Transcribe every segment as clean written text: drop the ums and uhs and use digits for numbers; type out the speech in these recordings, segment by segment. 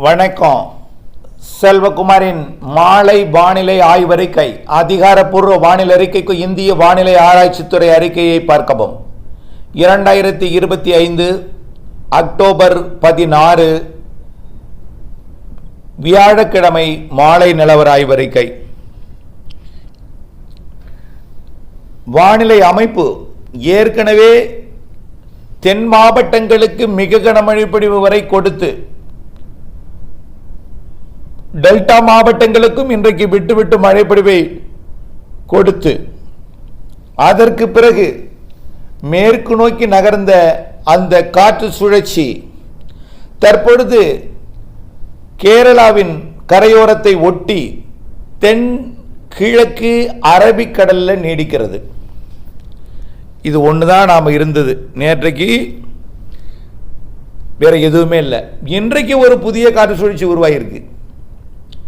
வணக்கம். செல்வகுமாரின் மாலை வானிலை ஆய்வறிக்கை. அதிகாரப்பூர்வ வானிலை அறிக்கைக்கு இந்திய வானிலை ஆராய்ச்சித்துறை அறிக்கையை பார்க்கவும். 2025 அக்டோபர் 16 வியாழக்கிழமை மாலை நிலவர ஆய்வறிக்கை. வானிலை அமைப்பு ஏற்கனவே தென் மாவட்டங்களுக்கு மிக கனமழை பொழிவு வரை கொடுத்து டெல்டா மாவட்டங்களுக்கும் இன்றைக்கு விட்டு மழைப்பொழிவை கொடுத்து அதற்கு பிறகு மேற்கு நோக்கி நகர்ந்த அந்த காற்று சுழற்சி தற்பொழுது கேரளாவின் கரையோரத்தை ஒட்டி தென் கிழக்கு அரபிக்கடலில் நீடிக்கிறது. இது ஒண்ணுதான் நாம இருந்தது. நேற்றைக்கு வேற எதுவுமே இல்லை. இன்றைக்கு ஒரு புதிய காற்று சுழற்சி உருவாகியிருக்கு.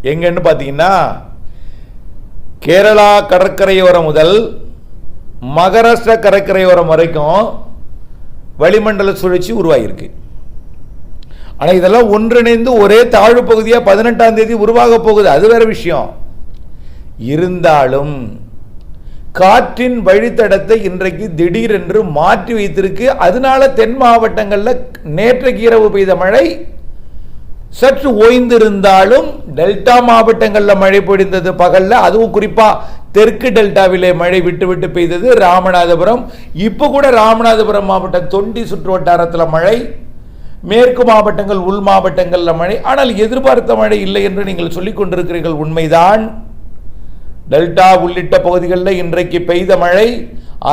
எங்கன்னு பார்த்தீங்கன்னா கேரளா கடற்கரையோரம் முதல் மகாராஷ்டிரா கடற்கரையோரம் வரைக்கும் வளிமண்டல சுழற்சி உருவாகியிருக்கு. ஆனால் இதெல்லாம் ஒன்றிணைந்து ஒரே தாழ்வு பகுதியாக 18ஆம் தேதி உருவாக போகுது. அது வேற விஷயம். இருந்தாலும் காற்றின் வழித்தடத்தை இன்றைக்கு திடீரென்று மாற்றி வைத்திருக்கு. அதனால தென் மாவட்டங்களில் நேற்றைக்கு இரவு பெய்த மழை சற்று ஓய்ந்திருந்தாலும் டெல்டா மாவட்டங்களில் மழை பொழிந்தது பகல்ல. அதுவும் குறிப்பா தெற்கு டெல்டாவிலே மழை விட்டு பெய்தது. ராமநாதபுரம், இப்ப கூட ராமநாதபுரம் மாவட்டம் தொண்டி சுற்று வட்டாரத்தில் மழை, மேற்கு மாவட்டங்கள் உள் மாவட்டங்களில் மழை. ஆனால் எதிர்பார்த்த மழை இல்லை என்று நீங்கள் சொல்லிக் கொண்டிருக்கிறீர்கள். உண்மைதான். டெல்டா உள்ளிட்ட பகுதிகளில் இன்றைக்கு பெய்த மழை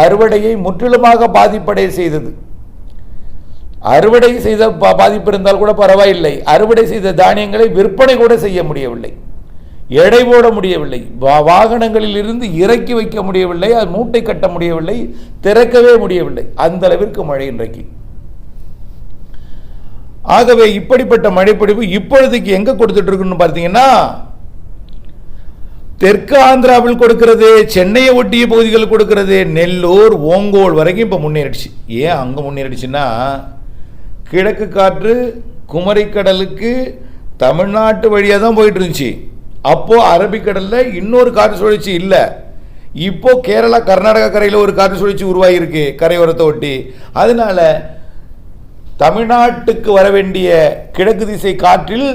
அறுவடையை முற்றிலுமாக பாதிப்படைய செய்தது. அறுவடை செய்த பாதிப்பு இருந்தால் கூட பரவாயில்லை. அறுவடை செய்த தானியங்களை விற்பனை கூட செய்ய முடியவில்லை, எடை போட முடியவில்லை, வாகனங்களில் இருந்து இறக்கி வைக்க முடியவில்லை, அது மூட்டை கட்ட முடியவில்லை, திறக்கவே முடியவில்லை. அந்த அளவிற்கு மழை இன்றைக்கு. ஆகவே இப்படிப்பட்ட மழைப்பொழிவு இப்பொழுதுக்கு எங்க கொடுத்துட்டு இருக்குன்னு பார்த்தீங்கன்னா தெற்கு ஆந்திராவில் கொடுக்கிறது, சென்னையை ஒட்டிய பகுதிகள் கொடுக்கிறது, நெல்லூர் ஓங்கோல் வரைக்கும் இப்போ முன்னேறிடுச்சு. ஏன் அங்கே முன்னேறிடுச்சுன்னா கிழக்கு காற்று குமரிக்கடலுக்கு தமிழ்நாட்டு வழியாக தான் போயிட்டு இருந்துச்சு. அப்போ அரபிக்கடலில் இன்னொரு காற்று சுழற்சி இல்லை. இப்போ கேரளா கர்நாடகா கரையில் ஒரு காற்று சுழற்சி உருவாகியிருக்கு கரையோரத்தை ஒட்டி. அதனால தமிழ்நாட்டுக்கு வர வேண்டிய கிழக்கு திசை காற்றில்